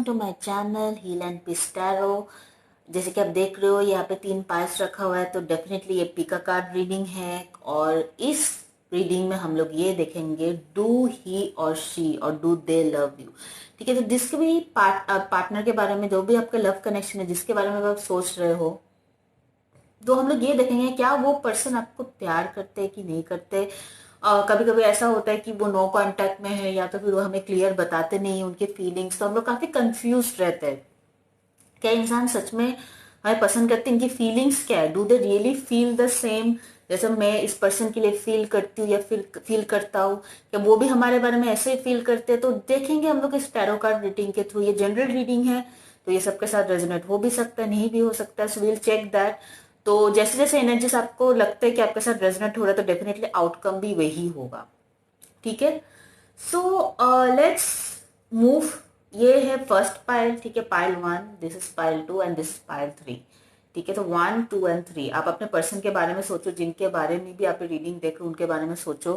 To my channel heal and peace tarot. जैसे कि आप देख रहे हो यहाँ पे 3 पाइल्स रखा हुआ है, तो डेफिनेटली ये पिका कार्ड रीडिंग है। और इस रीडिंग में हम लोग ये देखेंगे डू ही और शी और डू दे लव यू। ठीक है, तो जिसके भी पार्टनर के बारे में, जो भी आपका लव कनेक्शन है, जिसके बारे में आप सोच रहे हो, तो हम लोग ये देखेंगे क्या वो पर्सन आपको प्यार करते हैं कि नहीं करते। कभी कभी ऐसा होता है कि वो नो कांटेक्ट में है, या तो फिर वो हमें क्लियर बताते नहीं उनके फीलिंग्स, तो हम लोग काफी कंफ्यूज रहते हैं। क्या इंसान सच में हमें पसंद करते हैं, इनकी फीलिंग्स क्या है, do they really feel the same जैसे मैं इस पर्सन के लिए फील करती हूँ या फिर फील करता हूँ, क्या वो भी हमारे बारे में ऐसे ही फील करते हैं। तो देखेंगे हम लोग इस टैरो कार्ड रीडिंग के थ्रू। ये जनरल रीडिंग है, तो ये सबके साथ रेजोनेट हो भी सकता है, नहीं भी हो सकता है, सो वील चेक दैट। तो जैसे जैसे एनर्जीज आपको लगता है कि आपके साथ रेजोनेट हो रहा है, तो डेफिनेटली आउटकम भी वही होगा। ठीक है, सो लेट्स मूव। ये है फर्स्ट पाइल, ठीक है, pile 1, this is pile 2 and this is pile 3। ठीक है, तो 1, 2 एंड 3 आप अपने पर्सन के बारे में सोचो, जिनके बारे में भी आप रीडिंग देख रहे हो उनके बारे में सोचो,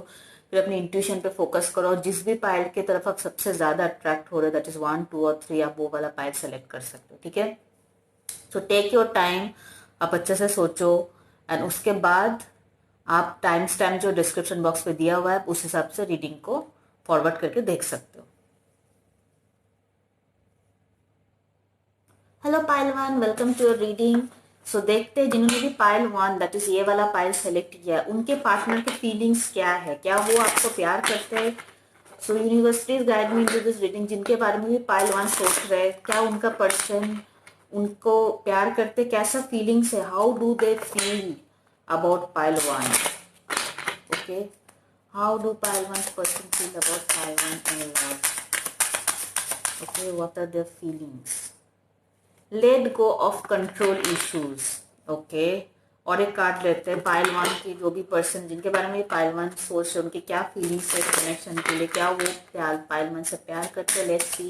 फिर अपनी इंट्यूशन पे फोकस करो, और जिस भी पाइल की तरफ आप सबसे ज्यादा अट्रैक्ट हो रहे हो, दैट इज 1, 2 और 3, आप वो वाला पाइल सेलेक्ट कर सकते हो। ठीक है, सो टेक योर टाइम, आप अच्छे से सोचो, एंड उसके बाद आप टाइम स्टैम्प जो डिस्क्रिप्शन बॉक्स पे दिया हुआ है उस हिसाब से रीडिंग को फॉरवर्ड करके देख सकते हो। Hello pile 1, welcome to your reading. So देखते हैं जिन्होंने भी पाइल 1 दैट इज ये वाला पाइल सेलेक्ट किया है, उनके पार्टनर के फीलिंग्स क्या है, क्या वो आपको प्यार करते हैं। So universities guide me into this reading, जिनके बारे में भी पाइल 1 सोच रहे हैं, क्या उनका पर्सन उनको प्यार करते, कैसा फीलिंग्स है, how do they feel about pile 1। Okay, how do pile 1 person feel about pile 1 in love. Okay, what are their feelings. Let go of control issues. Okay, और एक कार्ड लेते हैं पाइल 1 की, जो भी पर्सन जिनके बारे में पाइल 1 सोच रहे उनकी क्या फीलिंग्स है कनेक्शन के लिए, क्या वो प्यार पाइल 1 से प्यार करते हैं। Let's see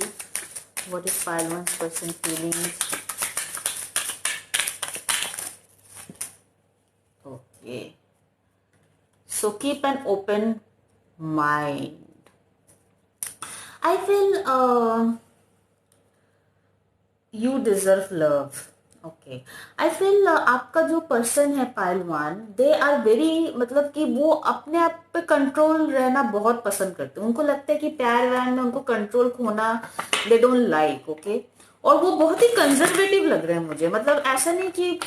what is pile 1 person feelings. Okay, so keep an open mind. I feel you deserve love. Okay, I feel आपका जो पर्सन है पाइल 1, दे आर वेरी, मतलब कि वो अपने आप पे कंट्रोल रहना बहुत पसंद करते हैं। उनको लगता है कि प्यार व्यार में उनको कंट्रोल खोना दे डोंट लाइक। ओके, और वो बहुत ही कंजर्वेटिव लग रहे हैं मुझे, मतलब ऐसा नहीं कि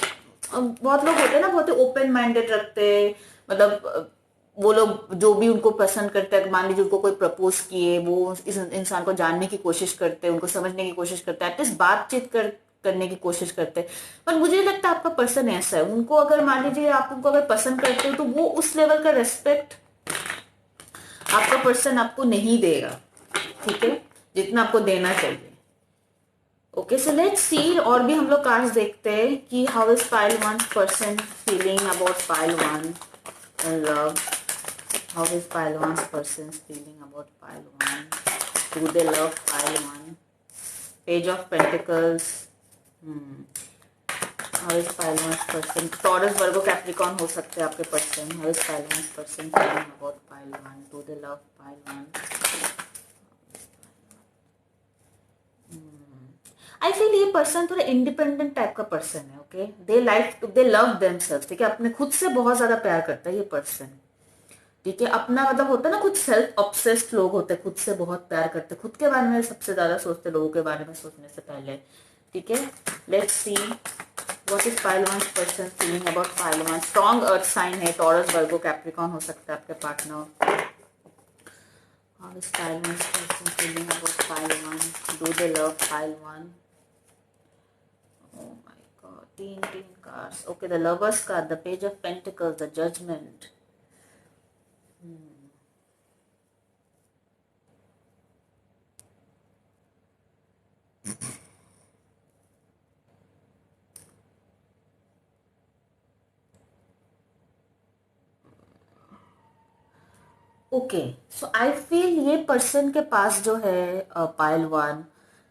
बहुत लोग होते हैं ना, बहुत ही ओपन माइंडेड रखते हैं, मतलब वो लोग जो भी उनको पसंद करते हैं, मान लीजिए उनको कोई प्रपोज किए, वो इस इंसान को जानने की कोशिश करते हैं, उनको समझने की कोशिश करते हैं, एटलीस्ट बातचीत करने की कोशिश करते हैं। पर मुझे लगता है आपका पर्सन ऐसा है, उनको अगर मान लीजिए आप उनको अगर पसंद करते हो, तो वो उस लेवल का रेस्पेक्ट आपका पर्सन आपको नहीं देगा, ठीक है, जितना आपको देना चाहिए। ओके, सो लेट्स सी, और भी हम लोग कार्ड्स देखते हैं कि how is pile 1 person feeling about pile 1 in love. How is pile 1's person's feeling about pile 1? Do they love pile 1? Page of Pentacles. How is pile 1's person? Taurus, Virgo, Capricorn हो सकते हैं आपके person. How is pile 1's person feeling about pile 1? Do they love pile 1? I feel ये person थोड़ा independent type का person है। Okay, दे love themselves, ठीक है, अपने खुद से बहुत ज्यादा प्यार करता है ये पर्सन। ठीक है, अपना मतलब होता है ना, कुछ सेल्फ ऑब्सेस्ड लोग होते हैं, खुद से बहुत प्यार करते, खुद के बारे में सबसे ज्यादा सोचते लोगों के बारे में सोचने से पहले। ठीक है, let's see what is pile 1 person feeling about pile 1। Strong earth sign है, टॉरस, वर्गो, कैप्रिकॉर्न हो सकता है आपके partner. How is pile 1 person feeling about pile 1? Do they love pile 1? Oh my God, तीन cards. Okay, the Lovers card, the Page of Pentacles, the Judgment. Okay, so I feel ये person के पास जो है pile 1,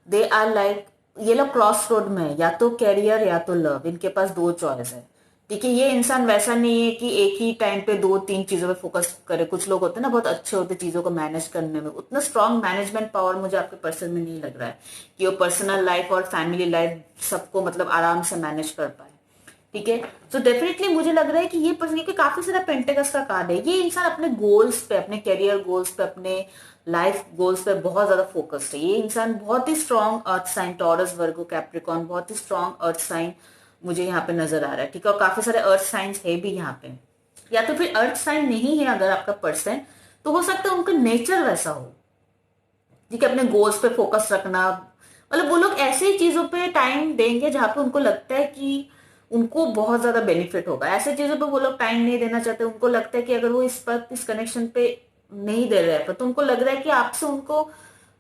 they are like, ये लोग cross road में है, या तो कैरियर या तो लव, इनके पास दो चॉइस है। ठीक है, ये इंसान वैसा नहीं है कि एक ही टाइम पे दो तीन चीजों पे फोकस करे। कुछ लोग होते हैं ना बहुत अच्छे होते चीजों को मैनेज करने में, उतना स्ट्रांग मैनेजमेंट पावर मुझे आपके पर्सन में नहीं लग रहा है कि वो पर्सनल लाइफ और फैमिली लाइफ सबको मतलब आराम से मैनेज कर पाए। ठीक है, तो डेफिनेटली मुझे लग रहा है कि ये पर्सन, क्योंकि काफी सारा पेंटेकस का कार्ड है, ये इंसान अपने गोल्स पे, अपने करियर गोल्स पे, अपने लाइफ गोल्स पे बहुत ज्यादा फोकस्ड है। ये इंसान बहुत ही स्ट्रांग अर्थ साइन, टॉरस, वर्गो, कैप्रिकॉन, बहुत ही स्ट्रांग अर्थ साइन मुझे यहाँ पे नजर आ रहा है। ठीक है, और काफी सारे अर्थ साइंस है भी यहाँ पे। या तो फिर अर्थ साइन नहीं है अगर आपका पर्सन, तो हो सकता है उनका नेचर वैसा हो। ठीक है, अपने गोल्स पे फोकस रखना, मतलब वो लोग ऐसी चीजों पे टाइम देंगे जहां पे उनको लगता है कि उनको बहुत ज्यादा बेनिफिट होगा। ऐसे चीजों पे वो लोग टाइम नहीं देना चाहते। उनको लगता है कि अगर वो इस पर, इस कनेक्शन पे नहीं दे रहे हैं तो उनको लग रहा है कि आपसे उनको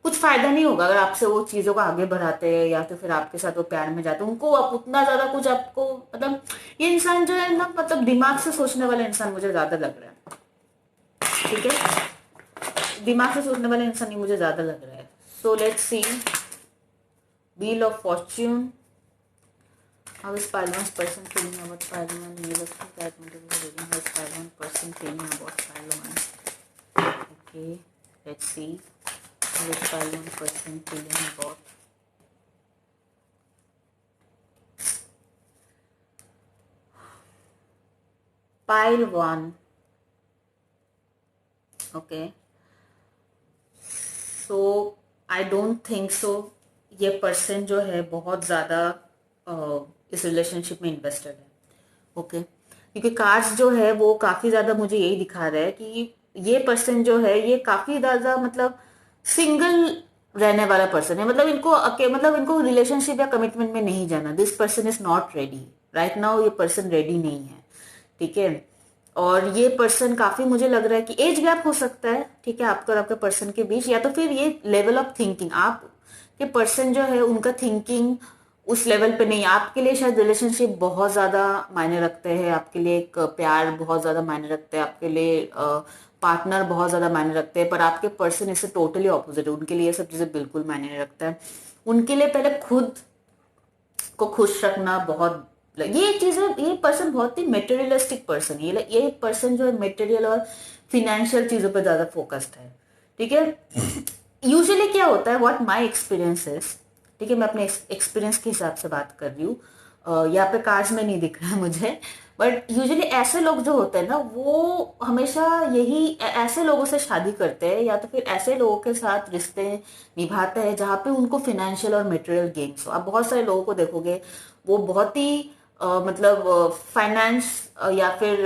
कुछ फायदा नहीं होगा अगर आपसे वो चीजों को आगे बढ़ाते हैं, या तो फिर आपके साथ वो प्यार में जाते हैं। उनको आप उतना ज्यादा कुछ आपको, मतलब ये इंसान जो है ना, मतलब दिमाग से सोचने वाला इंसान मुझे ज्यादा लग रहा है। ठीक है, दिमाग से सोचने वाला इंसान ही मुझे ज्यादा लग रहा है। सो let's C wheel of Fortune. How is Pile 1's person feeling about Pile 1? You will see that multiple reading. How is Pile 1 person feeling about Pile 1? Okay, let's see. How is Pile 1 person feeling about Pile 1? Okay. So I don't think so. ये person जो है बहुत ज्यादा इस relationship में invested है। Okay, क्योंकि cards जो है वो काफी ज्यादा मुझे यही दिखा रहा है कि ये पर्सन जो है ये काफी ज्यादा मतलब सिंगल रहने वाला पर्सन है। मतलब इनको मतलब इनको रिलेशनशिप या कमिटमेंट में नहीं जाना। This person is not ready right now. ये पर्सन रेडी नहीं है। ठीक है, और ये पर्सन काफी मुझे लग रहा है कि एज गैप हो सकता है। ठीक है, आपका और आपके पर्सन के बीच, या तो फिर ये लेवल ऑफ थिंकिंग, आप के पर्सन जो है उनका थिंकिंग उस लेवल पे नहीं। आपके लिए शायद रिलेशनशिप बहुत ज्यादा मायने रखते हैं, आपके लिए एक प्यार बहुत ज्यादा मायने रखते हैं, आपके लिए पार्टनर बहुत ज्यादा मायने रखते हैं, पर आपके पर्सन इससे टोटली ऑपोजिट है। उनके लिए ये सब चीजें बिल्कुल मायने नहीं रखता है। उनके लिए पहले खुद को खुश रखना बहुत, ये चीजें, ये पर्सन बहुत ही मेटेरियलिस्टिक पर्सन है। ये पर्सन जो है मेटेरियल और फिनेंशियल चीजों पर ज्यादा फोकस्ड है। ठीक है, यूजुअली क्या होता है, व्हाट माय एक्सपीरियंस इज, ठीक है, मैं अपने एक्सपीरियंस के हिसाब से बात कर रही हूँ, यहाँ पे कार्ड्स में नहीं दिख रहा है मुझे, बट यूजुअली ऐसे लोग जो होते हैं ना वो हमेशा यही ऐसे लोगों से शादी करते हैं, या तो फिर ऐसे लोगों के साथ रिश्ते निभाते हैं जहाँ पे उनको फिनेंशियल और मटेरियल गेन्स हो। आप बहुत सारे लोगों को देखोगे वो बहुत ही मतलब फाइनेंस, या फिर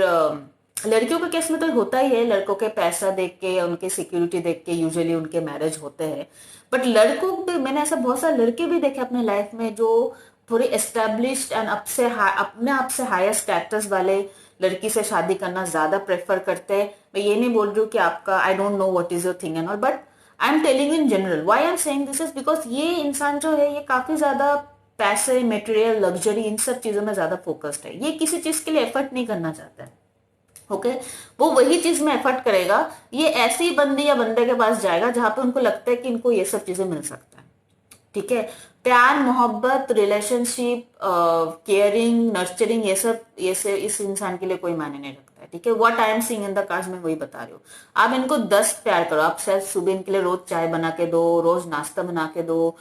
लड़कियों के केस में तो होता ही है, लड़कों के पैसा देख के, उनके सिक्योरिटी देख के यूजुअली उनके मैरिज होते हैं। बट लड़कों भी, मैंने ऐसा बहुत सारे लड़के भी देखे अपने लाइफ में जो थोड़ी एस्टेब्लिश्ड एंड अपने आप से हायर स्टेटस वाले लड़की से शादी करना ज्यादा प्रेफर करते हैं। मैं ये नहीं बोल रही हूँ कि आपका, I don't know what is your thing and all, but I am telling in general. Why I am saying this is because ये इंसान जो है ये काफी ज्यादा पैसे, मटेरियल, लग्जरी, इन सब चीजों में ज्यादा फोकस्ड है। ये किसी चीज के लिए एफर्ट नहीं करना चाहता है। ओके, वो वही चीज में एफर्ट करेगा। ये ऐसी बंदी या बंदे के पास जाएगा जहां पे उनको लगता है कि इनको ये सब चीजें मिल सकता है। ठीक है, प्यार, मोहब्बत, रिलेशनशिप, केयरिंग, नर्चरिंग, ये सब इस इंसान के लिए कोई मायने नहीं रखता है। ठीक है, what I am seeing in the cards में वही बता रही हूँ। आप इनको 10 प्यार करो, आप शायद सुबह इनके लिए रोज चाय बना के दो, रोज नाश्ता बना के दो,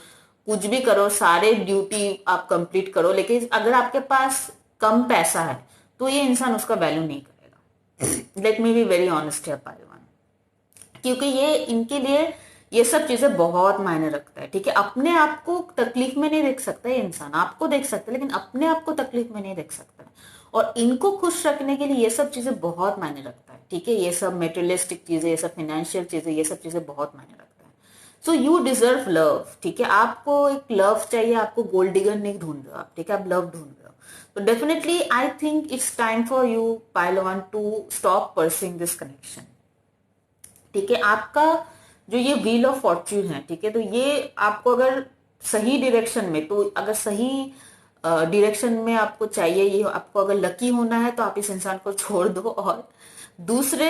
कुछ भी करो, सारे ड्यूटी आप कंप्लीट करो, लेकिन अगर आपके पास कम पैसा है तो ये इंसान उसका वैल्यू नहीं करेगा। Let me be very honest है पायलवान, क्योंकि ये इनके लिए ये सब चीजें बहुत मायने रखता है। ठीक है, अपने आप को तकलीफ में नहीं देख सकता ये इंसान, आपको देख सकता है लेकिन अपने आप को तकलीफ में नहीं देख सकता है। और इनको खुश रखने के लिए ये सब चीजें बहुत मायने रखता है। ठीक है, ये सब मेटेरियलिस्टिक चीजें, ये सब फाइनेंशियल चीजें, ये सब चीजें बहुत मायने रखता है। So you deserve love. ठीक है, आपको एक लव चाहिए, आपको गोल्ड डिगर नहीं ढूंढ रहे हो आप। ठीक है, आप लव ढूंढ रहे हो। तो definitely I think it's time for you pile one to stop pursuing this connection. ठीक है, आपका जो ये व्हील ऑफ फॉर्च्यून है, ठीक है, तो ये आपको अगर सही डायरेक्शन में, तो अगर सही डायरेक्शन में आपको चाहिए, ये आपको अगर लकी होना है तो आप इस इंसान को छोड़ दो और दूसरे,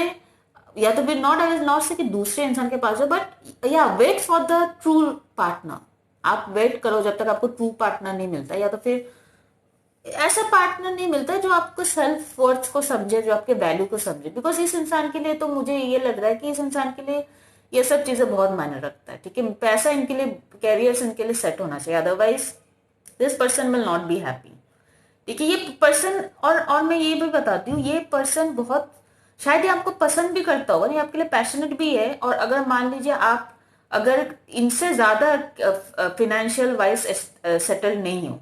या तो फिर नॉट, आई विल नॉट से कि दूसरे इंसान के पास हो, बट या wait for the true partner. आप वेट करो जब तक आपको ट्रू पार्टनर नहीं मिलता, या तो फिर ऐसा पार्टनर नहीं मिलता जो आपको सेल्फ वर्थ को समझे, जो आपके वैल्यू को समझे। बिकॉज इस इंसान के लिए तो मुझे ये लग रहा है कि इस इंसान के लिए ये सब चीजें बहुत मायने रखता है। ठीक है, पैसा इनके लिए, कैरियर इनके लिए सेट होना चाहिए, otherwise this person will not be happy. ठीक है, ये पर्सन, और मैं ये भी बताती हूँ, ये पर्सन बहुत शायद ये आपको पसंद भी करता होगा, ये आपके लिए पैशनेट भी है। और अगर मान लीजिए आप अगर इनसे ज्यादा फिनेंशियल वाइज सेटल नहीं हो,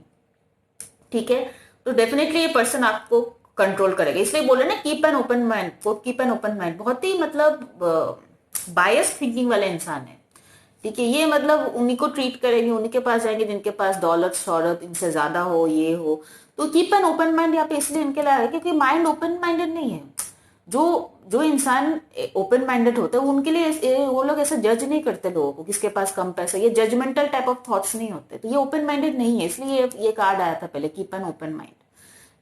ठीक है, तो डेफिनेटली ये पर्सन आपको कंट्रोल करेगा। इसलिए बोले ना, कीप एन ओपन माइंड, वो कीप एन ओपन माइंड बहुत ही मतलब बायस थिंकिंग वाले इंसान है। ठीक है, ये मतलब उन्हीं को ट्रीट करेंगे, उन्हीं के पास जाएंगे जिनके पास दौलत शौहरत इनसे ज्यादा हो, ये हो। तो कीप एन ओपन माइंड यहाँ पे इसलिए इनके लिए है क्योंकि माइंड ओपन माइंडेड नहीं है। जो जो इंसान ओपन माइंडेड होते हैं उनके लिए वो लोग ऐसे जज नहीं करते लोगों को, किसके पास कम पैसा, ये जजमेंटल टाइप ऑफ थॉट्स नहीं होते। तो ये ओपन माइंडेड नहीं है, इसलिए ये कार्ड आया था पहले, कीप एन ओपन माइंड।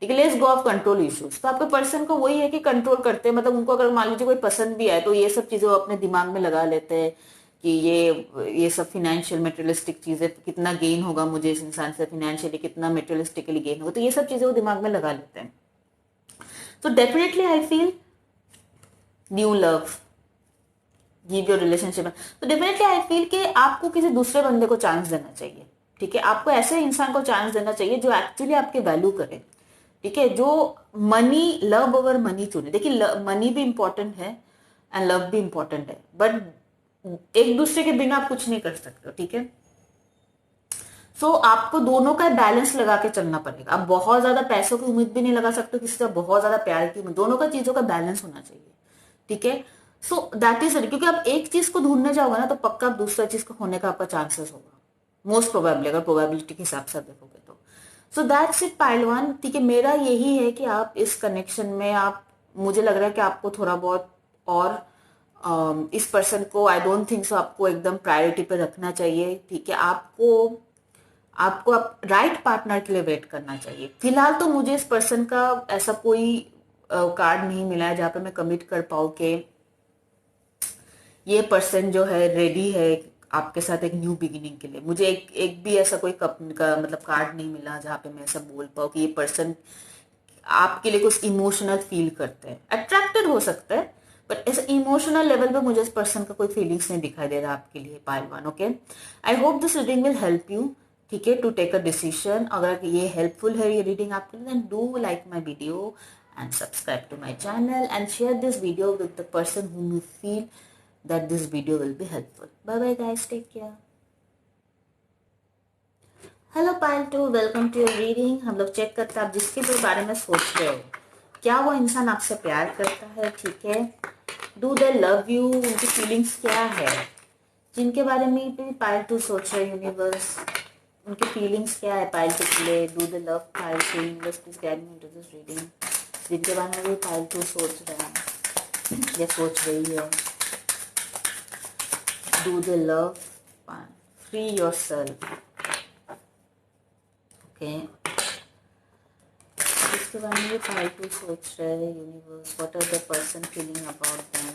ठीक है, let's go of control issues. तो आपके पर्सन को वही है कि कंट्रोल करते हैं, मतलब उनको अगर मान लीजिए कोई पसंद भी आए तो ये सब चीजें वो अपने दिमाग में लगा लेते हैं कि ये सब फिनेंशियल मेटेरियलिस्टिक चीजें, कितना गेन होगा मुझे इस इंसान से फाइनेंशियली, कितना मेटेरियलिस्टिकली गेन होगा, तो ये सब चीजें वो दिमाग में लगा लेते हैं। तो definitely I feel new love give your relationship. तो डेफिनेटली आई फील कि आपको किसी दूसरे बंदे को चांस देना चाहिए। ठीक है, आपको ऐसे इंसान को चांस देना चाहिए जो एक्चुअली आपके वैल्यू करे। ठीक है, जो मनी, लव ओवर मनी चुने। देखिए, मनी भी इंपॉर्टेंट है एंड लव भी इंपॉर्टेंट है, बट एक दूसरे के बिना आप कुछ नहीं कर सकते। ठीक है, सो आपको दोनों का बैलेंस लगा के चलना पड़ेगा। आप बहुत ज्यादा पैसों की उम्मीद भी नहीं लगा सकते किसी से, बहुत ज्यादा प्यार की उम्मीद, दोनों का चीजों का बैलेंस होना चाहिए। ठीक है, सो दैट इज, क्योंकि आप एक चीज को ढूंढने जाओगे ना तो पक्का आप दूसरा चीज को होने का आपका चांसेस होगा, मोस्ट प्रोबेबली, अगर प्रोबेबिलिटी के हिसाब से आप देखोगे तो। सो दैट्स इट पाइल वन। ठीक है, मेरा यही है कि आप इस कनेक्शन में, आप, मुझे लग रहा है कि आपको थोड़ा बहुत और इस पर्सन को, आई डोंट थिंक सो, आपको एकदम प्रायोरिटी पे रखना चाहिए। ठीक है, आपको आपको आप राइट पार्टनर के लिए वेट करना चाहिए। फिलहाल तो मुझे इस पर्सन का ऐसा कोई कार्ड नहीं मिला है जहां पे मैं कमिट कर पाऊँ कि ये पर्सन जो है रेडी है आपके साथ एक न्यू बिगिनिंग के लिए। मुझे एक भी ऐसा कोई का मतलब कार्ड नहीं मिला जहां पे मैं ऐसा बोल पाऊँ कि ये पर्सन आपके लिए कुछ इमोशनल फील करते हैं। अट्रैक्टेड हो सकता है, बट ऐसे इमोशनल लेवल पे मुझे इस पर्सन का कोई फीलिंग्स नहीं दिखाई दे रहा आपके लिए pile one. Okay, I hope this reading will help you. ठीक है, टू टेक अ डिसीजन। अगर ये हेल्पफुल है ये रीडिंग आपके लिए, then do like my video and subscribe to my channel and share this video with the person whom you feel that this video will be helpful. Bye bye guys, take care. Hello pile two, welcome to your reading. हम लोग check करते हैं आप जिसके भी बारे में सोच रहे हो, क्या वो इंसान आपसे प्यार करता है। ठीक है, डू दे लव यू, उनकी फीलिंग्स क्या है, जिनके बारे में भी पायल टू सोच रहे यूनिवर्स, उनकी फीलिंग्स क्या है पायल टू के लिए। Do they love pile two, universe please guide me into this reading, जिनके बारे में भी पायल टू सोच रहा है या सोच रही है। Do the love one, free yourself. Okay, इसके बारे में पायल टू सोच रहे हैं universe. What are the person feeling about them.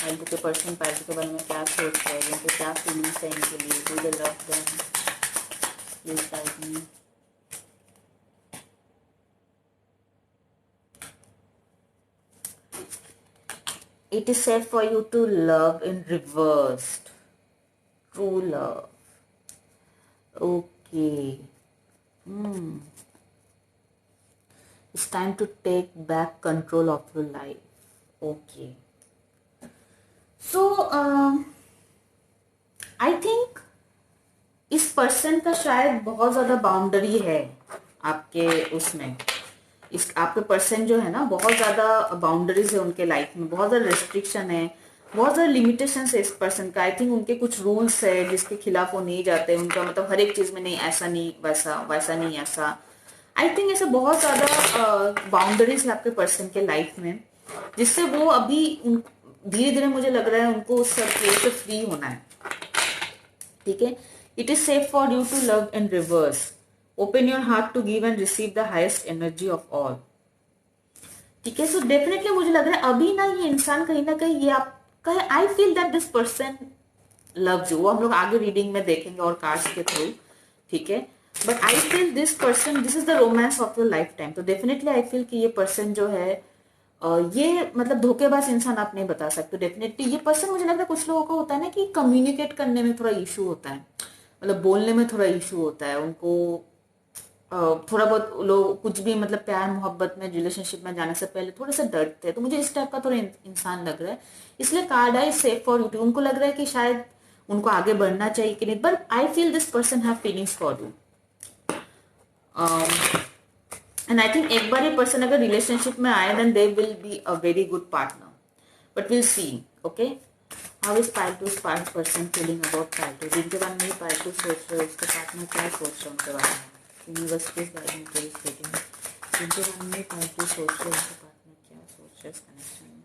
Pile two के पर्सन पायल टू के बारे में क्या सोच रहे हैं, उनके क्या फीलिंग्स हैं इनके लिए। Do the love them, please guide me. It is safe for you to love in reversed. True love. Okay. It's time to take back control of your life. Okay. So, I think इस person का शायद बहुत ज्यादा boundary है आपके उसमें। इस आपके पर्सन जो है ना, बहुत ज्यादा बाउंड्रीज है उनके लाइफ में, बहुत ज्यादा रिस्ट्रिक्शन है, बहुत ज्यादा लिमिटेशन है इस पर्सन का। आई थिंक उनके कुछ रूल्स है जिसके खिलाफ वो नहीं जाते। उनका मतलब हर एक चीज में नहीं, ऐसा नहीं वैसा, वैसा नहीं ऐसा। आई थिंक ऐसे बहुत ज्यादा बाउंड्रीज है आपके पर्सन के लाइफ में, जिससे वो अभी धीरे धीरे मुझे लग रहा है उनको उस सब चीज से फ्री होना है। ठीक है, it is safe for you to love in reverse. Open your heart to give and receive the highest energy of all. ठीक है, सो डेफिनेटली मुझे लग रहा है अभी ना ये इंसान कहीं ना कहीं ये आपका है। I feel that this person loves you. वो हम लोग आगे रीडिंग में देखेंगे और कार्ड्स के थ्रू। ठीक है, but I feel this person, this is the romance of your life time. तो डेफिनेटली आई फील कि ये पर्सन जो है ये मतलब धोखेबाज इंसान आप नहीं बता सकते। डेफिनेटली ये पर्सन, मुझे लग रहा है कुछ लोगों को होता है ना कि कम्युनिकेट करने में थोड़ा इशू होता है, मतलब बोलने में थोड़ा इशू होता है उनको। थोड़ा बहुत लोग कुछ भी मतलब प्यार मोहब्बत में रिलेशनशिप में जाने से पहले थोड़े से डरते हैं। तो मुझे इस टाइप का थोड़ा इंसान लग रहा है, इसलिए card I safe for you. उनको लग रहा है कि शायद उनको आगे बढ़ना चाहिए कि नहीं, but I feel this person have feelings for you. And I think एक बार ये पर्सन अगर रिलेशनशिप में आए then they will be a very good partner, but will see. Okay, how is part person feeling about part जिनके बारे में part सोच रहे हो, उसके पार्टनर क्या सोच रहे हैं उनके बारे में, यूनिवर्स किस बारे में जिनके बारे में पार्ट सोच रहे हो, उनके पार्टनर क्या सोच रहे हैं इस कनेक्शन में।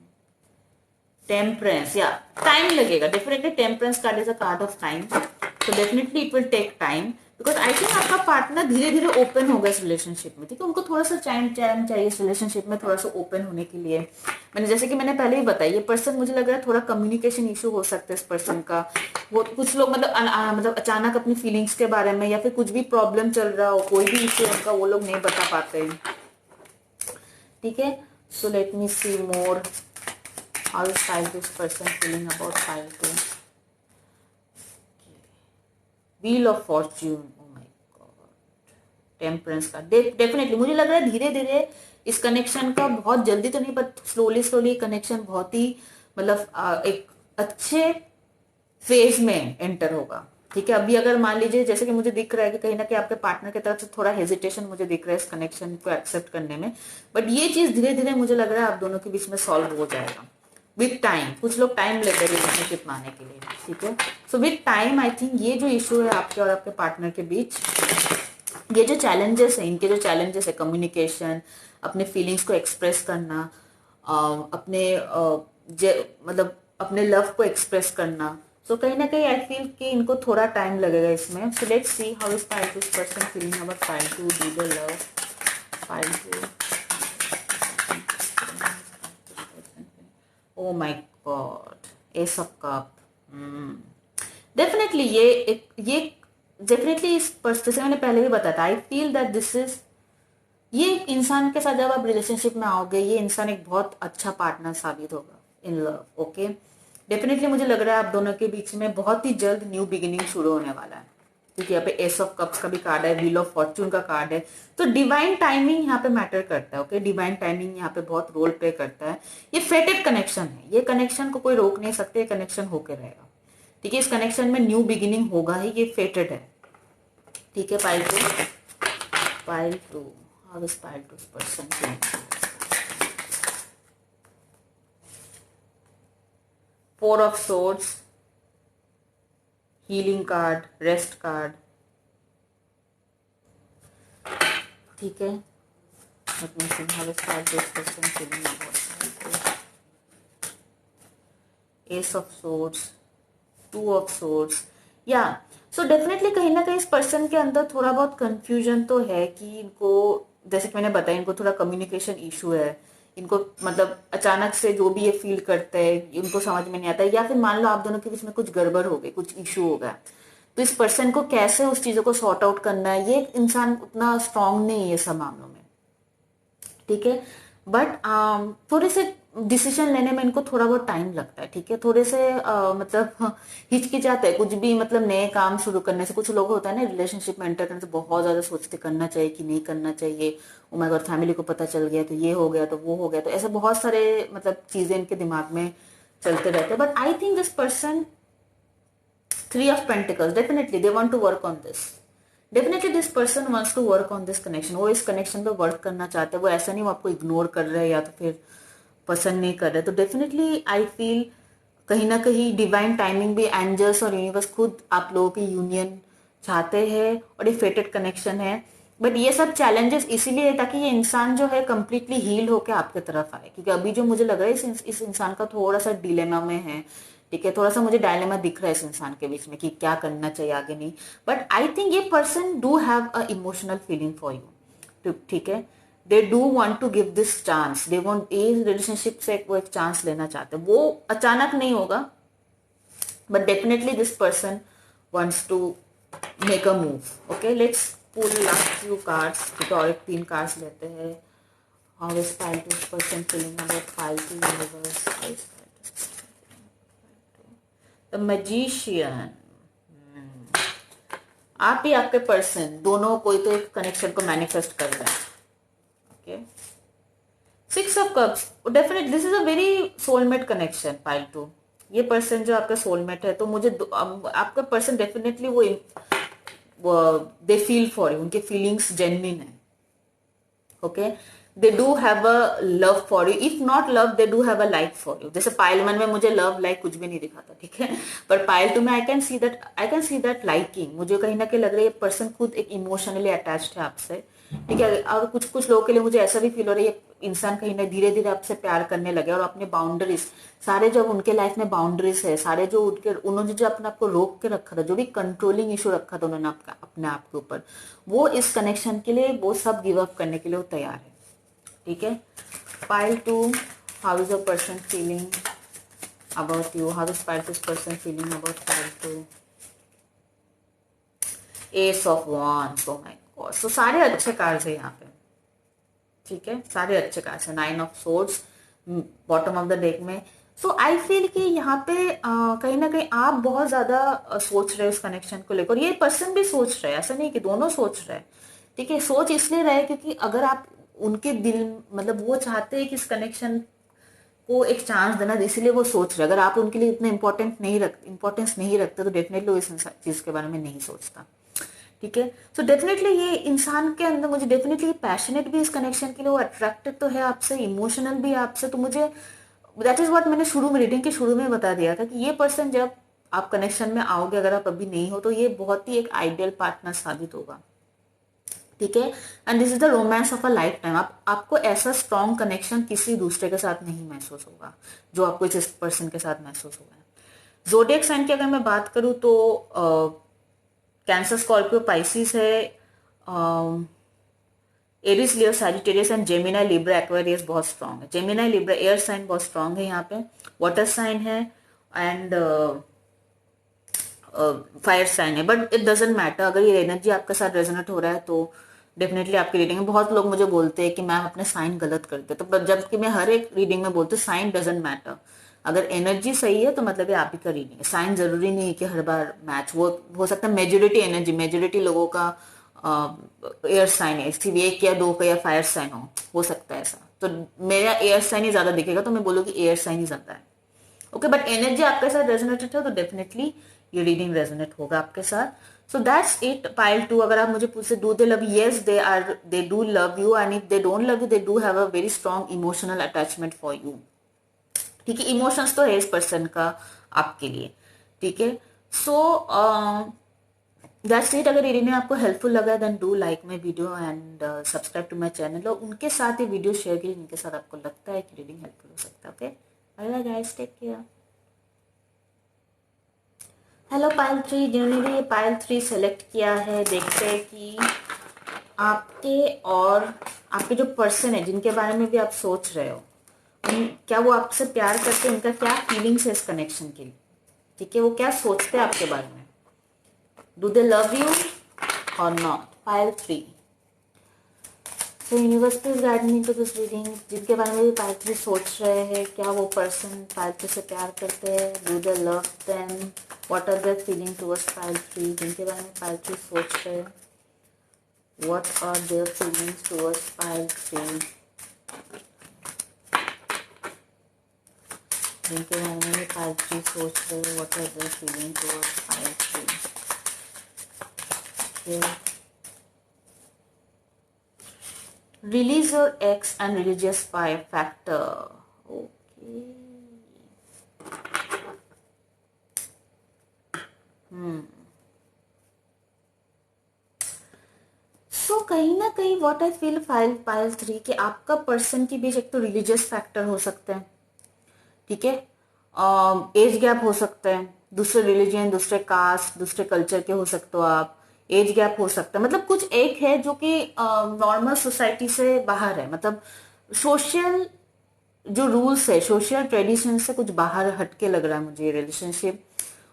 टेम्परेंस, या टाइम लगेगा definitely. Temperance card is a card of time, तो definitely it will take time, because I think आपका पार्टनर धीरे धीरे ओपन होगा इस रिलेशनशिप में। ठीक है, उनको थोड़ा सा टाइम चाहिए इस रिलेशनशिप में थोड़ा सा ओपन होने के लिए। मैंने जैसे कि मैंने पहले ही बताया, ये पर्सन मुझे लग रहा है थोड़ा कम्युनिकेशन इशू हो सकता है इस पर्सन का। वो कुछ लोग मतलब अचानक अपनी फीलिंग्स के बारे में या फिर कुछ भी प्रॉब्लम चल रहा हो, कोई भी इशू उनका, वो लोग नहीं बता पाते हैं। ठीक है, so let me see more, how is file this person feeling about file 2. Wheel of Fortune, oh my god, temperance का डेफिनेटली मुझे लग रहा है धीरे धीरे इस कनेक्शन का, बहुत जल्दी तो नहीं बट स्लोली स्लोली कनेक्शन बहुत ही मतलब एक अच्छे फेज में एंटर होगा। ठीक है, अभी अगर मान लीजिए जैसे कि मुझे दिख रहा है कि कहीं ना कहीं आपके पार्टनर की तरफ से थोड़ा हेजिटेशन मुझे दिख रहा है इस कनेक्शन को एक्सेप्ट करने में, बट ये चीज धीरे धीरे मुझे लग रहा है आप दोनों के बीच में सॉल्व हो जाएगा विथ टाइम। कुछ लोग टाइम लेते हैं रिलेशनशिप में आने के लिए। ठीक है, so with time I think ये जो इशू है आपके और आपके पार्टनर के बीच, ये जो चैलेंजेस है, इनके जो चैलेंजेस है कम्युनिकेशन, अपने फीलिंग्स को एक्सप्रेस करना, अपने मतलब अपने लव को एक्सप्रेस करना, सो कहीं ना कहीं आई फील कि इनको थोड़ा टाइम लगेगा इसमें। So let's see how is file two person feeling about file two do the love file two. Oh my god, ace of cup. Definitely ये डेफिनेटली इस जैसे मैंने पहले भी बताया था, I feel that this is, ये इंसान के साथ जब आप रिलेशनशिप में आओगे ये इंसान एक बहुत अच्छा पार्टनर साबित होगा इन लव। ओके, डेफिनेटली मुझे लग रहा है आप दोनों के बीच में बहुत ही जल्द न्यू बिगिनिंग शुरू होने वाला है, क्योंकि यहाँ पे एस ऑफ कप्स का भी कार्ड है, व्हील ऑफ फॉर्च्यून का कार्ड है। तो डिवाइन टाइमिंग यहाँ पे मैटर करता है। ओके, डिवाइन टाइमिंग यहाँ पे बहुत रोल प्ले करता है। ये फेटेड कनेक्शन है, ये कनेक्शन को कोई रोक नहीं सकते, ये कनेक्शन होके रहेगा। ठीक है, इस कनेक्शन में न्यू बिगिनिंग होगा ही, ये फेटेड है। ठीक है, pile two how is pile two person. Four of swords, healing card, rest card. ठीक है, let me see how is part this person feeling about ace of swords, two of swords, या so definitely कहीं ना कहीं इस person के अंदर थोड़ा बहुत कंफ्यूजन तो है कि इनको, जैसे कि मैंने बताया, इनको थोड़ा कम्युनिकेशन इशू है। इनको मतलब अचानक से जो भी ये फील करते हैं उनको समझ में नहीं आता है, या फिर मान लो आप दोनों के बीच में कुछ गड़बड़ हो गई, कुछ इशू हो गया, तो इस पर्सन को कैसे उस चीजों को सॉर्ट आउट करना है, ये इंसान उतना स्ट्रांग नहीं है ये सब मामलों में। ठीक है, बट थोड़े से डिसीजन लेने में इनको थोड़ा बहुत टाइम लगता है। ठीक है, थोड़े से मतलब हिचकिचाते हैं कुछ भी मतलब नए काम शुरू करने से। कुछ लोग होता है ना रिलेशनशिप में एंटर करने से बहुत ज्यादा सोचते करना चाहिए कि नहीं करना चाहिए, ओ माय गॉड फैमिली को पता चल गया तो ये हो गया तो वो हो गया, तो ऐसे बहुत सारे मतलब चीजें इनके दिमाग में चलते रहते हैं। But I think this person, three of pentacles, definitely they want to work on this. Definitely this person wants to work on this connection. वो इस कनेक्शन पे वर्क करना चाहते हैं। वो ऐसा नहीं वो आपको इग्नोर कर रहे हैं या तो फिर पसंद नहीं कर रहे। तो डेफिनेटली आई फील कहीं ना कहीं डिवाइन टाइमिंग भी, एंजल्स और यूनिवर्स खुद आप लोगों की यूनियन चाहते हैं और ये फेटेड कनेक्शन है। बट ये सब चैलेंजेस इसीलिए है ताकि ये इंसान जो है कंप्लीटली हील होकर आपके तरफ आए, क्योंकि अभी जो मुझे लग रहा है इस इंसान का थोड़ा सा डिलेमा में है। ठीक है, थोड़ा सा मुझे डायलेमा दिख रहा है इस इंसान के बीच में कि क्या करना चाहिए आगे नहीं। बट आई थिंक ये person do have a emotional feeling for you. ठीक है, they do want to give this chance, they want, इस रिलेशनशिप से वो एक चांस लेना चाहते हैं। वो अचानक नहीं होगा, but definitely this person wants to make a move. Okay, let's pull last few cards, क्योंकि और एक 3 कार्ड्स लेते हैं. How is pile two person feeling about pile two universe? The magician. आप ही आपके पर्सन दोनों कोई तो एक कनेक्शन को मैनिफेस्ट कर रहे हैं. Okay, 6 of cups. Definitely this is a very soulmate connection pile two. ये पर्सन जो आपका सोलमेट है, तो मुझे आपका पर्सन डेफिनेटली वो दे फील फॉर यू. उनके फीलिंग्स जेन्युइन है. Okay, they do have a love for you. If not love, they do have a like for you. जैसे पाइल 1 में मुझे लव लाइक कुछ भी नहीं दिखा था, ठीक है, पर पाइल 2 में I can see that liking. मुझे कहीं ना कहीं लग रहा है ये पर्सन खुद एक इमोशनली अटैच्ड है आपसे, ठीक है. और कुछ लोगों के लिए मुझे ऐसा भी फील हो रहा है ये इंसान कहीं ना धीरे धीरे आपसे प्यार करने लगे, और अपने बाउंड्रीज सारे, जब उनके लाइफ में बाउंड्रीज है सारे, जो उन्होंने जो अपने आप को रोक के रखा था, जो भी कंट्रोलिंग इशू रखा था उन्होंने अपने आप के ऊपर, वो इस कनेक्शन के लिए वो सब गिव अप करने के लिए वो तैयार है. ठीक है. Pile 2, how is a person feeling about you? How is pile this person feeling about pile 2? Ace of wands. Oh my god. So सारे अच्छे कार्ड्स है यहाँ पे, ठीक है, सारे अच्छे कार्ड्स है. 9 of swords bottom of the deck में. सो आई फील कि यहाँ पे कहीं ना कहीं आप बहुत ज्यादा सोच रहे हो इस कनेक्शन को लेकर. ये पर्सन भी सोच रहे हैं, ऐसा नहीं कि दोनों सोच रहे हैं, ठीक है. सोच इसलिए रहे क्योंकि अगर आप उनके दिल, मतलब वो चाहते हैं कि इस कनेक्शन को एक चांस देना, इसीलिए वो सोच रहे. अगर आप उनके लिए इतना इंपॉर्टेंस नहीं रखते तो डेफिनेटली वो इस चीज के बारे में नहीं सोचता, ठीक है. सो डेफिनेटली ये इंसान के अंदर, मुझे डेफिनेटली पैशनेट भी इस कनेक्शन के लिए, वो अट्रैक्टेड तो है आपसे, इमोशनल भी आपसे. तो मुझे दैट इज व्हाट मैंने शुरू में रीडिंग के शुरू में बता दिया था कि ये पर्सन जब आप कनेक्शन में आओगे, अगर आप अभी नहीं हो, तो ये बहुत ही एक आइडियल पार्टनर साबित होगा, ठीक है. And this is the romance of a life time. आपको ऐसा स्ट्रॉन्ग कनेक्शन किसी दूसरे के साथ नहीं महसूस होगा जो आपको इस पर्सन के साथ महसूस होगा. ज़ोडिएक साइन की अगर मैं बात करूं तो कैंसर, स्कॉर्पियो, पाइसिस है, Aries, Leo, Sagittarius and Gemini, Libra, Aquarius बहुत स्ट्रांग है. जेमिनी, लिब्रा, एयर साइन बहुत स्ट्रांग है यहाँ पे. वाटर साइन है एंड फायर साइन है. But it doesn't matter. अगर ये एनर्जी आपके साथ रेजोनेट हो रहा है तो डेफिनेटली आपकी रीडिंग में. बहुत लोग मुझे बोलते हैं कि मैम अपने साइन गलत करते, तो जबकि मैं हर एक रीडिंग में बोलती हूँ साइन डजेंट मैटर. अगर एनर्जी सही है तो मतलब ये आप ही का रीडिंग है. साइन जरूरी नहीं है कि हर बार मैच. वो हो सकता है मेजोरिटी एनर्जी, मेजोरिटी लोगों का एयर साइन है, सिर्फ 1 या 2 का या फायर साइन हो सकता है ऐसा. तो मेरा एयर साइन ही ज्यादा दिखेगा तो मैं बोलूँगी एयर साइन ही ज्यादा है. ओके, बट एनर्जी आपके साथ रेजोनेटेड है तो डेफिनेटली ये रीडिंग रेजोनेट होगा आपके साथ. सो दैट्स इट. पाइल 2, अगर आप मुझे पूछे do they love, yes they do love you. And if they don't love you, they do have a very strong emotional attachment for you, ठीक है. इमोशंस तो है इस पर्सन का आपके लिए, ठीक है. So that's it. अगर रीडिंग में आपको हेल्पफुल लगा then do like my video and subscribe to my channel. और उनके साथ ही वीडियो शेयर कीजिए जिनके साथ आपको लगता है कि रीडिंग हेल्पफुल हो सकता है. Okay, bye guys, take care. Hello pile 3, जिन्होंने भी ये पाइल 3 सेलेक्ट किया है, देखते हैं कि आपके और आपके जो पर्सन है जिनके बारे में भी आप सोच रहे हो, क्या वो आपसे प्यार करते हैं, उनका क्या फीलिंग्स है इस कनेक्शन के लिए, ठीक है. वो क्या सोचते हैं आपके बारे में, डू दे लव यू और नॉट. पाइल 3. तो universe please guide me to this reading. जिनके बारे में भी पाइल 3 सोच रहे हैं, क्या वो पर्सन पाइल 3 से प्यार करते हैं, do they love them, what are their feeling towards pile 3. जिनके बारे में पाइल 3 सोच रहे हैं, what are their feelings towards pile 3. जिनके बारे में भी पाइल 3 सोच रहे हैं, what are their feeling towards pile 3. Release your ex and religious fire factor. Okay. So कहीं ना कहीं what I feel पाइल 3 कि आपका पर्सन के बीच एक तो रिलीजियस फैक्टर हो सकते हैं, ठीक है. एज गैप हो सकते हैं, दूसरे रिलीजन, दूसरे कास्ट, दूसरे कल्चर के हो सकते हो आप. एज गैप हो सकता है, मतलब कुछ एक है जो कि नॉर्मल सोसाइटी से बाहर है, मतलब सोशल जो रूल्स है, सोशल ट्रेडिशन से कुछ बाहर हटके लग रहा है मुझे ये रिलेशनशिप.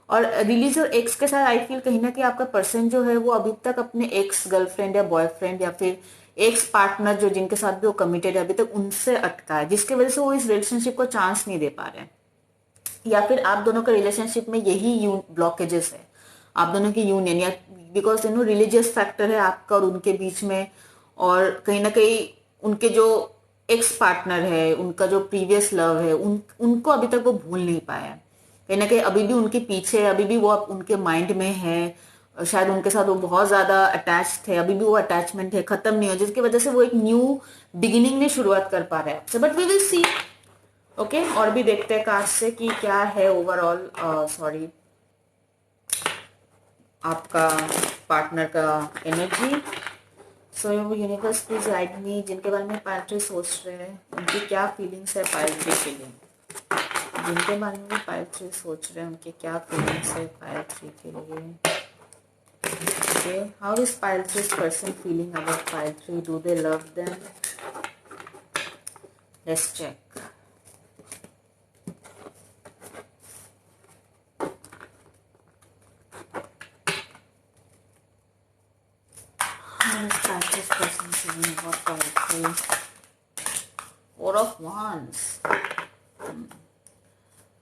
और रिलीज और एक्स के साथ आई फील कहीं ना कहीं आपका पर्सन जो है वो अभी तक अपने एक्स गर्लफ्रेंड या बॉयफ्रेंड या फिर एक्स पार्टनर जो जिनके साथ भी वो कमिटेड है अभी तक उनसे अटका है, जिसकी वजह से वो इस रिलेशनशिप को चांस नहीं दे पा रहे हैं। या फिर आप दोनों के रिलेशनशिप में यही ब्लॉकेजेस है, आप दोनों की यूनियन, या बिकॉज रिलीजियस फैक्टर है आपका और उनके बीच में, और कहीं ना कहीं उनके जो एक्स पार्टनर है, उनका जो प्रीवियस लव है, उनको अभी तक वो भूल नहीं पाया है। कहीं ना कहीं अभी भी उनके पीछे है, अभी भी वो उनके माइंड में है, शायद उनके साथ वो बहुत ज्यादा अटैच थे, अभी भी वो अटैचमेंट है, खत्म नहीं हो, जिसकी वजह से वो एक न्यू बिगिनिंग में शुरुआत कर पा रहे हैं आपसे। But we will see. Okay, और भी देखते हैं कार्ड से कि क्या है ओवरऑल, सॉरी, आपका पार्टनर का energy. So universe please guide me, जिनके बारे में पायलट्री सोच रहे हैं उनकी क्या फीलिंग्स है पायलट्री के लिए, जिनके बारे में पायलट्री सोच रहे हैं उनकी क्या फीलिंग्स है पायलट्री के लिए। Okay, how is pile three's person feeling about pile three, do they love them? Let's check. This person feeling about poetry. Four of Wands.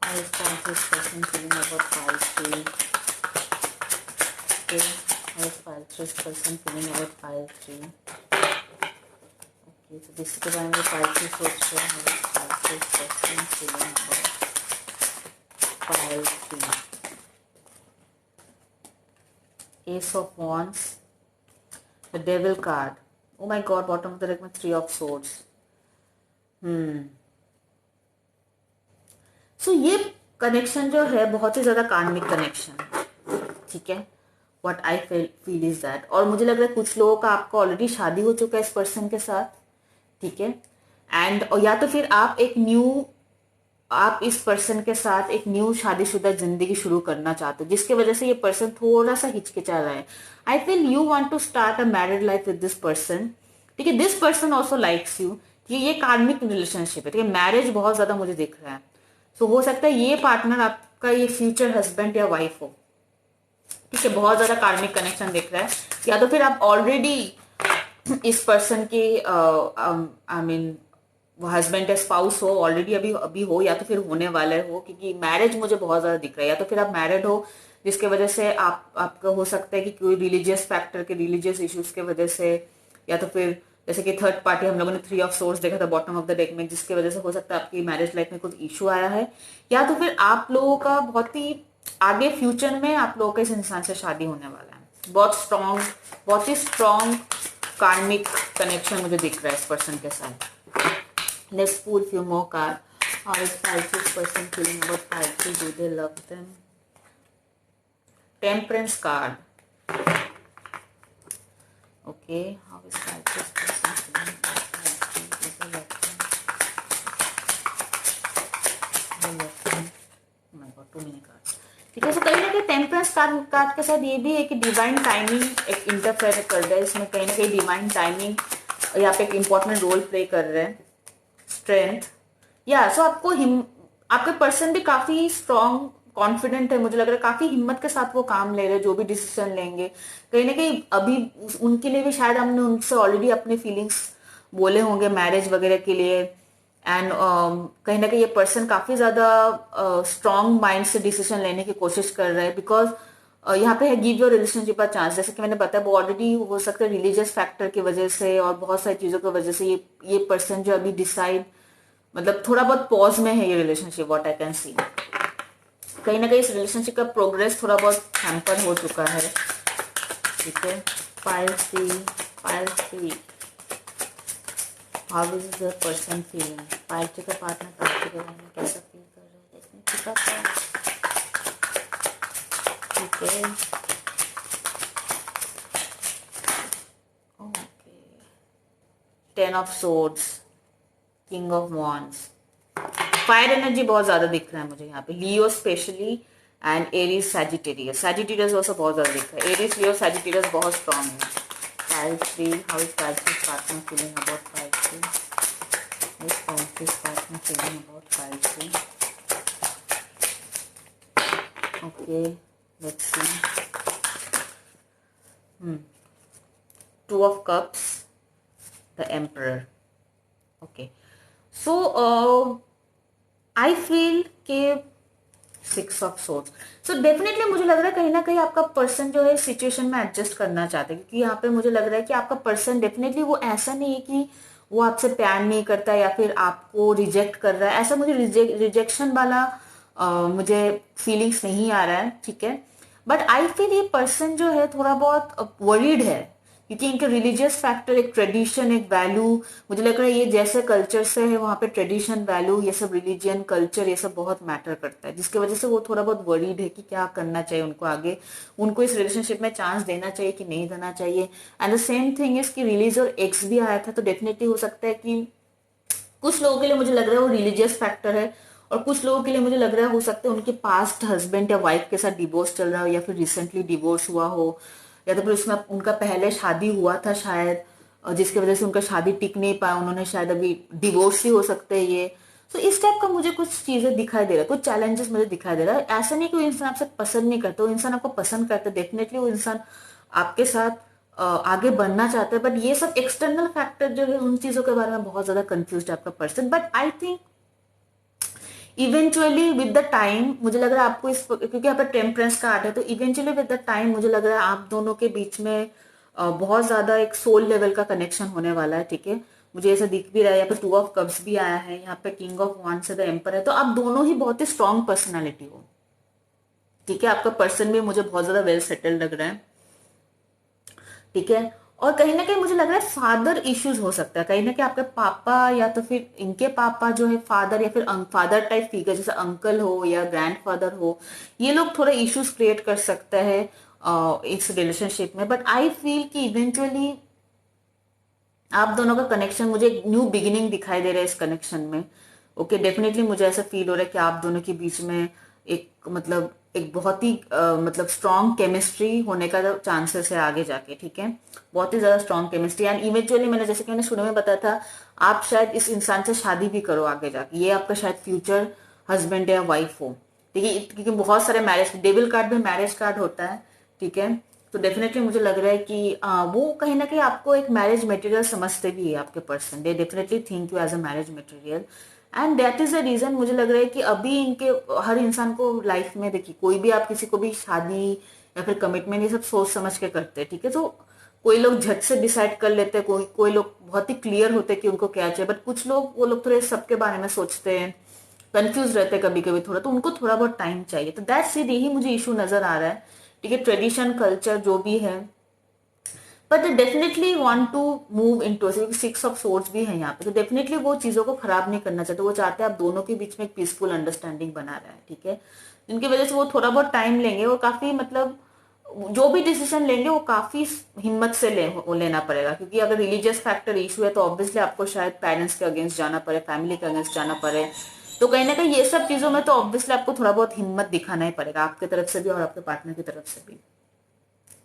How is this person feeling about poetry? Okay. How is this person feeling about poetry? Okay. So this is the one with poetry. So how is this person feeling about poetry? Ace of Wands. The Devil card. Oh my God, bottom of the deck में Three of Swords. So ये connection जो है बहुत ही ज्यादा karmic connection, ठीक है। What I feel is that, और मुझे लग रहा है कुछ लोगों का आपका ऑलरेडी शादी हो चुका है इस पर्सन के साथ, ठीक है। एंड या तो फिर आप इस पर्सन के साथ एक न्यू शादीशुदा जिंदगी शुरू करना चाहते हो, जिसके वजह से ये पर्सन थोड़ा सा हिचकिचा रहा है। I feel you want to start a married life with this person, ठीक है। This person also likes you, ठीक है। ये कार्मिक रिलेशनशिप है, ठीक है। मैरिज बहुत ज्यादा मुझे दिख रहा है। सो हो सकता है ये पार्टनर आपका ये फ्यूचर हस्बैंड या वाइफ हो, ठीक है। बहुत ज्यादा कार्मिक कनेक्शन दिख रहा है, या तो फिर आप ऑलरेडी इस पर्सन के आई मीन वो हस्बैंड या स्पाउस हो, ऑलरेडी अभी हो, या तो फिर होने वाले हो, क्योंकि मैरिज मुझे बहुत ज्यादा दिख रहा है। या तो फिर आप मैरिड हो, जिसके वजह से आपका हो सकता है कि कोई रिलीजियस फैक्टर के, रिलीजियस इश्यूज के वजह से, या तो फिर जैसे कि थर्ड पार्टी हम लोगों ने थ्री ऑफ सोर्स देखा था बॉटम ऑफ द डेक में, जिसकी वजह से हो सकता है आपकी मैरिज लाइफ में कुछ इशू आया है, या तो फिर आप लोगों का बहुत ही आगे फ्यूचर में आप लोगों का इस इंसान से शादी होने वाला है। बहुत ही स्ट्रॉन्ग कार्मिक कनेक्शन मुझे दिख रहा है इस पर्सन के साथ। Let's pull few more cards. How is Pisces person feeling about Pisces? Do they love them? Temperance card. Okay. How is Pisces person feeling about Pisces? Do they love them? They love them. Oh my God, too many cards. ठीक है। तो कहीं ना कहीं temperance card के साथ ये भी है कि डिवाइन टाइमिंग एक इंटरफेयर कर रहा है इसमें, कहीं ना कहीं डिवाइन टाइमिंग यहाँ पे एक इम्पोर्टेंट रोल प्ले कर रहे हैं। स्ट्रेंथ, या सो आपके पर्सन भी काफी स्ट्रॉन्ग कॉन्फिडेंट है, मुझे लग रहा है काफी हिम्मत के साथ वो काम ले रहे हैं, जो भी डिसीजन लेंगे कहीं ना कहीं अभी उनके लिए भी शायद हमने उनसे ऑलरेडी अपने फीलिंग्स बोले होंगे मैरिज वगैरह के लिए। एंड कहीं ना कहीं ये पर्सन काफी ज्यादा स्ट्रॉन्ग माइंड से डिसीजन लेने की कोशिश कर रहे हैं, बिकॉज यहाँ पे है give your relationship a chance. जैसे कि मैंने बताया वो ऑलरेडी हो सकता है रिलीजियस फैक्टर की वजह से और बहुत सारी चीजों की वजह से ये पर्सन जो अभी डिसाइड मतलब थोड़ा बहुत पॉज में है ये relationship, what I can see. कहीं ना कहीं इस रिलेशनशिप का प्रोग्रेस थोड़ा बहुत हैम्पर हो चुका है, ठीक है। Pile three how is the person feeling, pile three का पार्टनर पाइल के बारे में कैसा फील कर रहे हैं, इसमें टिका था, ठीक है। Okay, 10 of swords, king of wands, fire energy बहुत ज्यादा दिख रहा है मुझे यहाँ पे, Leo specially and Aries Sagittarius. Sagittarius also बहुत ज्यादा दिख रहा है, एरीज लियो सैजिटेरियस बहुत स्ट्रॉन्ग है। Fire three, how is fire three partner feeling about fire three, how is fire three partner feeling about fire three. Okay, let's see. Two of cups, the emperor. Okay, so I feel के six of swords. So definitely मुझे लग रहा है कहीं ना कहीं आपका person जो है सिचुएशन में एडजस्ट करना चाहते हैं, क्योंकि यहाँ पे मुझे लग रहा है कि आपका पर्सन डेफिनेटली वो ऐसा नहीं है कि वो आपसे प्यार नहीं करता या फिर आपको रिजेक्ट कर रहा है, ऐसा मुझे रिजेक्शन वाला मुझे फीलिंग्स नहीं आ रहा है, ठीक है। बट आई फील ये पर्सन जो है थोड़ा बहुत वरीड है, क्योंकि इनके रिलीजियस फैक्टर, एक ट्रेडिशन, एक वैल्यू, मुझे लग रहा है ये जैसे कल्चर से है वहां पे ट्रेडिशन, वैल्यू, ये सब रिलीजियन, कल्चर, ये सब बहुत मैटर करता है, जिसकी वजह से वो थोड़ा बहुत वरीड है कि क्या करना चाहिए उनको आगे, उनको इस रिलेशनशिप में चांस देना चाहिए कि नहीं देना चाहिए। And the same thing is कि रिलीज और एक्स भी आया था, तो डेफिनेटली हो सकता है कि कुछ लोगों के लिए मुझे लग रहा है वो रिलीजियस फैक्टर है, और कुछ लोगों के लिए मुझे लग रहा है हो सकता है उनके पास्ट हस्बैंड या वाइफ के साथ डिवोर्स चल रहा हो, या फिर रिसेंटली डिवोर्स हुआ हो, या तो फिर उसमें उनका पहले शादी हुआ था शायद, और जिसकी वजह से उनका शादी टिक नहीं पाया, उन्होंने शायद अभी डिवोर्स ही हो सकते हैं ये। तो इस टाइप का मुझे कुछ चीजें दिखाई दे रहा है, कुछ चैलेंजेस मुझे दिखाई दे रहा है। ऐसा नहीं कि वो इंसान आपसे पसंद नहीं करता, वो इंसान आपको पसंद करता है, डेफिनेटली वो इंसान आपके साथ आगे बढ़ना चाहता है, बट ये सब एक्सटर्नल फैक्टर जो है उन चीजों के बारे में बहुत ज्यादा कंफ्यूज है आपका person. But I think eventually with the time मुझे लग रहा है आपको इस, क्योंकि यहाँ पर टेम्परेंस का आर्ट है, तो इवेंचुअली विद द टाइम मुझे लग रहा है आप दोनों के बीच में बहुत ज्यादा एक सोल लेवल का कनेक्शन होने वाला है, ठीक है। मुझे ऐसा दिख भी रहा है, यहाँ पे टू ऑफ कप्स भी आया है, यहाँ पे किंग ऑफ वांड्स से द एम्पर है, तो आप दोनों ही बहुत ही स्ट्रॉन्ग पर्सनैलिटी हो, ठीक है। आपका पर्सन भी मुझे बहुत ज्यादा वेल सेटल्ड लग रहा है, ठीक है। और कहीं ना कहीं मुझे लग रहा है फादर इश्यूज हो सकता है, कहीं ना कहीं आपके पापा या तो फिर इनके पापा जो है फादर, या फिर फादर टाइप फिगर जैसे अंकल हो या ग्रैंडफादर हो, ये लोग थोड़े इश्यूज क्रिएट कर सकते हैं इस रिलेशनशिप में। बट आई फील कि इवेंचुअली आप दोनों का कनेक्शन, मुझे एक न्यू बिगिनिंग दिखाई दे रहा है इस कनेक्शन में। ओके, डेफिनेटली मुझे ऐसा फील हो रहा है कि आप दोनों के बीच में एक मतलब एक बहुत ही मतलब स्ट्रॉन्ग केमिस्ट्री होने का चांसेस है आगे जाके, ठीक है। बहुत ही ज्यादा स्ट्रॉन्ग केमिस्ट्री, एंड इवेंचुअली मैंने जैसे कि मैंने शुरू में बताया था, आप शायद इस इंसान से शादी भी करो आगे जाके, ये आपका शायद फ्यूचर हस्बैंड या वाइफ हो, ठीक है। क्योंकि बहुत सारे मैरिज, डेविल कार्ड में मैरिज कार्ड होता है, ठीक है। तो डेफिनेटली मुझे लग रहा है कि वो कहीं ना कहीं आपको एक मैरिज मटेरियल समझते भी है आपके person, they definitely think you as a marriage material, and that is the reason मुझे लग रहा है कि अभी इनके हर इंसान को लाइफ में, देखिए कोई भी आप किसी को भी शादी या फिर कमिटमेंट ये सब सोच समझ के करते हैं, ठीक है। तो कोई लोग झट से डिसाइड कर लेते हैं, कोई कोई लोग बहुत ही क्लियर होते हैं कि उनको क्या चाहिए, बट कुछ लोग वो लोग थोड़े सबके बारे में सोचते हैं, कंफ्यूज रहते हैं कभी कभी थोड़ा, तो उनको थोड़ा बहुत टाइम चाहिए। तो दैट्स इट, यही मुझे इशू नजर आ रहा है, ठीक है। ट्रेडिशन, कल्चर जो भी है, but definitely want to move into, six of swords भी है यहाँ पे, तो डेफिनेटली वो चीजों को खराब नहीं करना चाहते, वो चाहते हैं आप दोनों के बीच में एक पीसफुल अंडरस्टैंडिंग बना रहा है, ठीक है। जिनकी वजह से वो थोड़ा बहुत टाइम लेंगे, वो काफी मतलब जो भी डिसीजन लेंगे वो काफी हिम्मत से लेना पड़ेगा, क्योंकि अगर रिलीजियस फैक्टर इशू है तो ऑब्वियसली आपको शायद पेरेंट्स के अगेंस्ट जाना पड़े, फैमिली के अगेंस्ट जाना पड़े, तो कहीं ना कहीं ये सब चीजों में तो ऑब्वियसली आपको थोड़ा बहुत हिम्मत दिखाना ही पड़ेगा, आपकी तरफ से भी और आपके पार्टनर की तरफ से भी,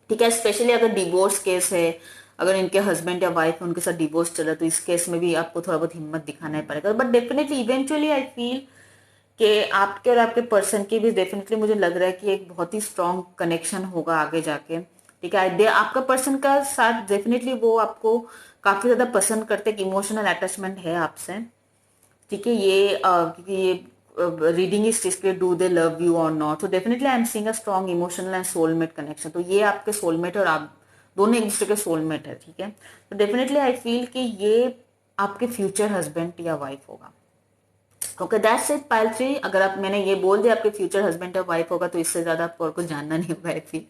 ठीक है। स्पेशली अगर डिवोर्स केस है, अगर इनके हस्बैंड या वाइफ है उनके साथ डिवोर्स चला, तो इस केस में भी आपको थोड़ा बहुत हिम्मत दिखाना ही पड़ेगा। But definitely eventually I feel कि आपके और आपके पर्सन की भी डेफिनेटली मुझे लग रहा है कि एक बहुत ही स्ट्रॉन्ग कनेक्शन होगा आगे जाके, ठीक है। आपका पर्सन का साथ डेफिनेटली वो आपको काफी ज्यादा पसंद करते, इमोशनल अटैचमेंट है आपसे, ठीक है। ये क्योंकि ये रीडिंग इज जिसके डू दे लव यू और नॉट, तो definitely I am seeing a strong emotional and soulmate connection, तो ये आपके सोलमेट और आप दोनों एक दूसरे के सोलमेट है, ठीक है। तो डेफिनेटली आई फील कि ये आपके फ्यूचर हस्बैंड या वाइफ होगा। Okay, that's it pile 3। अगर आप, मैंने ये बोल दिया आपके फ्यूचर हस्बैंड या वाइफ होगा, तो इससे ज्यादा आपको और कुछ जानना नहीं होगा I feel.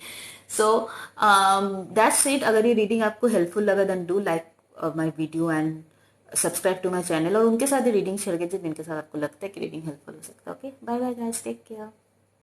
So that's it. अगर ये रीडिंग आपको हेल्पफुल लगा then do like my video and subscribe to my channel, और उनके साथ ही रीडिंग शेयर कीजिए जिनके साथ आपको लगता है कि रीडिंग हेल्पफुल हो सकता है। Okay, bye bye guys, take care.